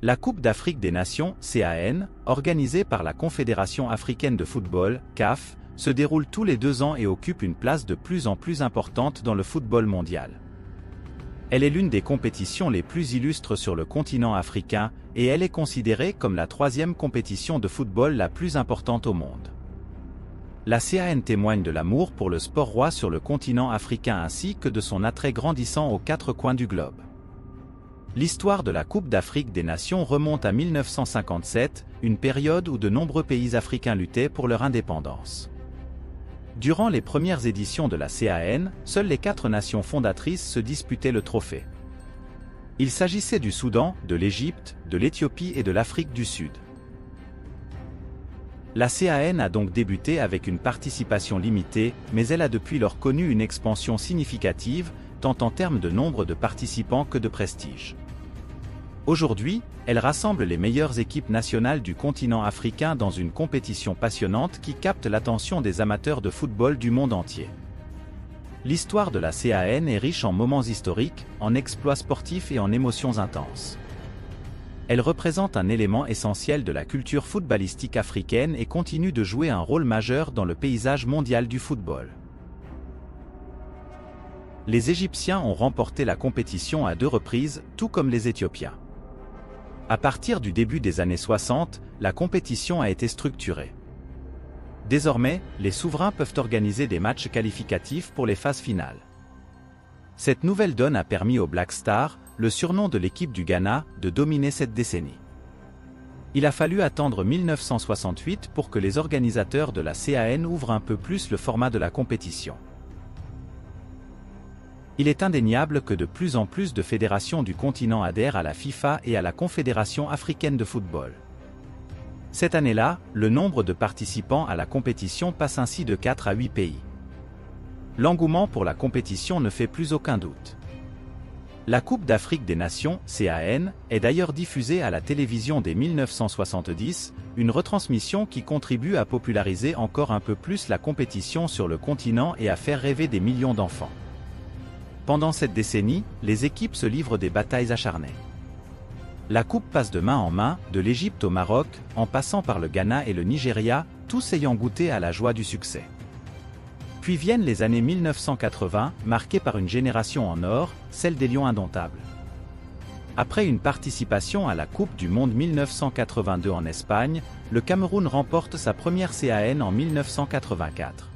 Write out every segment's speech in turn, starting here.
La Coupe d'Afrique des Nations, CAN, organisée par la Confédération africaine de football, CAF, se déroule tous les 2 ans et occupe une place de plus en plus importante dans le football mondial. Elle est l'une des compétitions les plus illustres sur le continent africain et elle est considérée comme la 3e compétition de football la plus importante au monde. La CAN témoigne de l'amour pour le sport roi sur le continent africain ainsi que de son attrait grandissant aux 4 coins du globe. L'histoire de la Coupe d'Afrique des Nations remonte à 1957, une période où de nombreux pays africains luttaient pour leur indépendance. Durant les premières éditions de la CAN, seules les 4 nations fondatrices se disputaient le trophée. Il s'agissait du Soudan, de l'Égypte, de l'Éthiopie et de l'Afrique du Sud. La CAN a donc débuté avec une participation limitée, mais elle a depuis lors connu une expansion significative, tant en termes de nombre de participants que de prestige. Aujourd'hui, elle rassemble les meilleures équipes nationales du continent africain dans une compétition passionnante qui capte l'attention des amateurs de football du monde entier. L'histoire de la CAN est riche en moments historiques, en exploits sportifs et en émotions intenses. Elle représente un élément essentiel de la culture footballistique africaine et continue de jouer un rôle majeur dans le paysage mondial du football. Les Égyptiens ont remporté la compétition à 2 reprises, tout comme les Éthiopiens. À partir du début des années 60, la compétition a été structurée. Désormais, les souverains peuvent organiser des matchs qualificatifs pour les phases finales. Cette nouvelle donne a permis aux Black Stars, le surnom de l'équipe du Ghana, de dominer cette décennie. Il a fallu attendre 1968 pour que les organisateurs de la CAN ouvrent un peu plus le format de la compétition. Il est indéniable que de plus en plus de fédérations du continent adhèrent à la FIFA et à la Confédération africaine de football. Cette année-là, le nombre de participants à la compétition passe ainsi de 4 à 8 pays. L'engouement pour la compétition ne fait plus aucun doute. La Coupe d'Afrique des Nations, CAN, est d'ailleurs diffusée à la télévision dès 1970, une retransmission qui contribue à populariser encore un peu plus la compétition sur le continent et à faire rêver des millions d'enfants. Pendant cette décennie, les équipes se livrent des batailles acharnées. La coupe passe de main en main, de l'Égypte au Maroc, en passant par le Ghana et le Nigeria, tous ayant goûté à la joie du succès. Puis viennent les années 1980, marquées par une génération en or, celle des Lions indomptables. Après une participation à la Coupe du Monde 1982 en Espagne, le Cameroun remporte sa première CAN en 1984.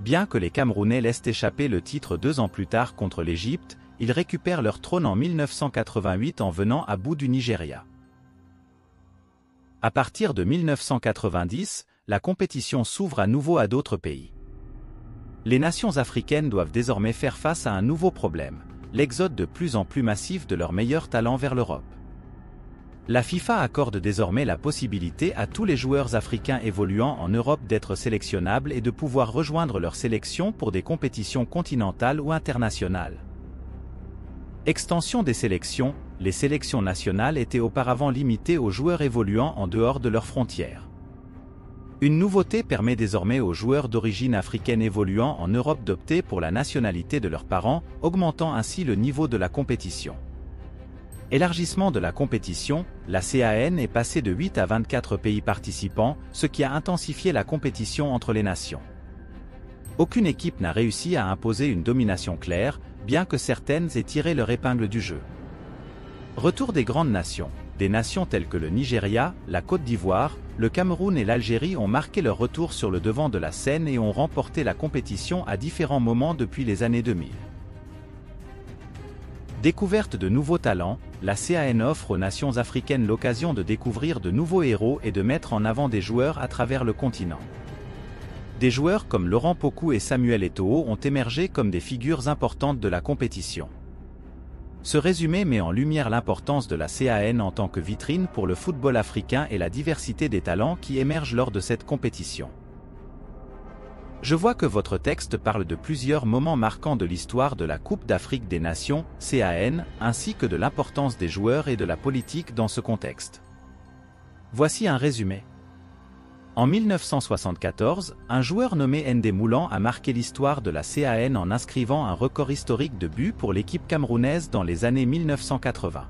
Bien que les Camerounais laissent échapper le titre 2 ans plus tard contre l'Égypte, ils récupèrent leur trône en 1988 en venant à bout du Nigeria. À partir de 1990, la compétition s'ouvre à nouveau à d'autres pays. Les nations africaines doivent désormais faire face à un nouveau problème, l'exode de plus en plus massif de leurs meilleurs talents vers l'Europe. La FIFA accorde désormais la possibilité à tous les joueurs africains évoluant en Europe d'être sélectionnables et de pouvoir rejoindre leur sélection pour des compétitions continentales ou internationales. Extension des sélections, les sélections nationales étaient auparavant limitées aux joueurs évoluant en dehors de leurs frontières. Une nouveauté permet désormais aux joueurs d'origine africaine évoluant en Europe d'opter pour la nationalité de leurs parents, augmentant ainsi le niveau de la compétition. Élargissement de la compétition, la CAN est passée de 8 à 24 pays participants, ce qui a intensifié la compétition entre les nations. Aucune équipe n'a réussi à imposer une domination claire, bien que certaines aient tiré leur épingle du jeu. Retour des grandes nations. Des nations telles que le Nigeria, la Côte d'Ivoire, le Cameroun et l'Algérie ont marqué leur retour sur le devant de la scène et ont remporté la compétition à différents moments depuis les années 2000. Découverte de nouveaux talents, la CAN offre aux nations africaines l'occasion de découvrir de nouveaux héros et de mettre en avant des joueurs à travers le continent. Des joueurs comme Laurent Pokou et Samuel Eto'o ont émergé comme des figures importantes de la compétition. Ce résumé met en lumière l'importance de la CAN en tant que vitrine pour le football africain et la diversité des talents qui émergent lors de cette compétition. Je vois que votre texte parle de plusieurs moments marquants de l'histoire de la Coupe d'Afrique des Nations, CAN, ainsi que de l'importance des joueurs et de la politique dans ce contexte. Voici un résumé. En 1974, un joueur nommé Ndé Moulan a marqué l'histoire de la CAN en inscrivant un record historique de buts pour l'équipe camerounaise dans les années 1980.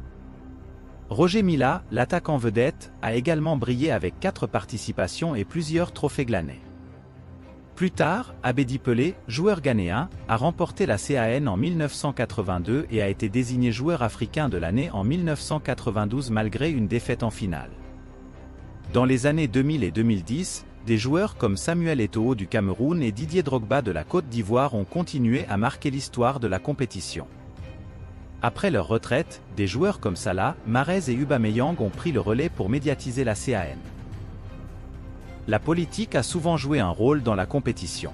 Roger Mila, l'attaquant vedette, a également brillé avec 4 participations et plusieurs trophées glanés. Plus tard, Abedi Pelé, joueur ghanéen, a remporté la CAN en 1982 et a été désigné joueur africain de l'année en 1992 malgré une défaite en finale. Dans les années 2000 et 2010, des joueurs comme Samuel Eto'o du Cameroun et Didier Drogba de la Côte d'Ivoire ont continué à marquer l'histoire de la compétition. Après leur retraite, des joueurs comme Salah, Mahrez et Aubameyang ont pris le relais pour médiatiser la CAN. La politique a souvent joué un rôle dans la compétition.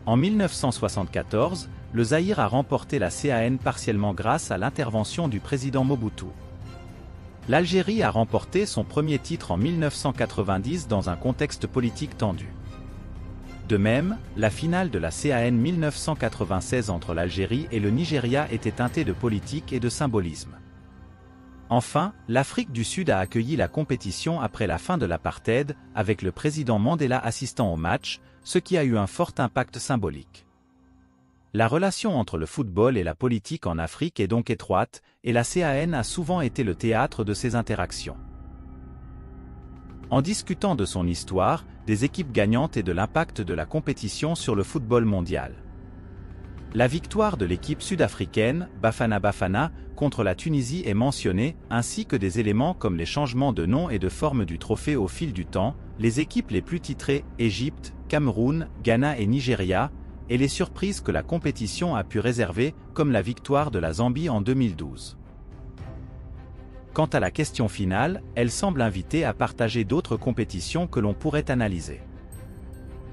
En 1974, le Zaïre a remporté la CAN partiellement grâce à l'intervention du président Mobutu. L'Algérie a remporté son premier titre en 1990 dans un contexte politique tendu. De même, la finale de la CAN 1996 entre l'Algérie et le Nigeria était teintée de politique et de symbolisme. Enfin, l'Afrique du Sud a accueilli la compétition après la fin de l'apartheid, avec le président Mandela assistant au match, ce qui a eu un fort impact symbolique. La relation entre le football et la politique en Afrique est donc étroite, et la CAN a souvent été le théâtre de ces interactions. En discutant de son histoire, des équipes gagnantes et de l'impact de la compétition sur le football mondial. La victoire de l'équipe sud-africaine, Bafana Bafana, contre la Tunisie est mentionnée, ainsi que des éléments comme les changements de nom et de forme du trophée au fil du temps, les équipes les plus titrées, Égypte, Cameroun, Ghana et Nigeria, et les surprises que la compétition a pu réserver, comme la victoire de la Zambie en 2012. Quant à la question finale, elle semble inviter à partager d'autres compétitions que l'on pourrait analyser.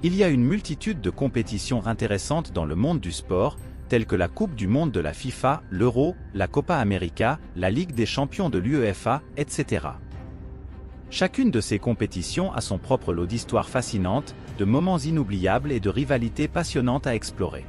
Il y a une multitude de compétitions intéressantes dans le monde du sport, telles que la Coupe du Monde de la FIFA, l'Euro, la Copa América, la Ligue des champions de l'UEFA, etc. Chacune de ces compétitions a son propre lot d'histoires fascinantes, de moments inoubliables et de rivalités passionnantes à explorer.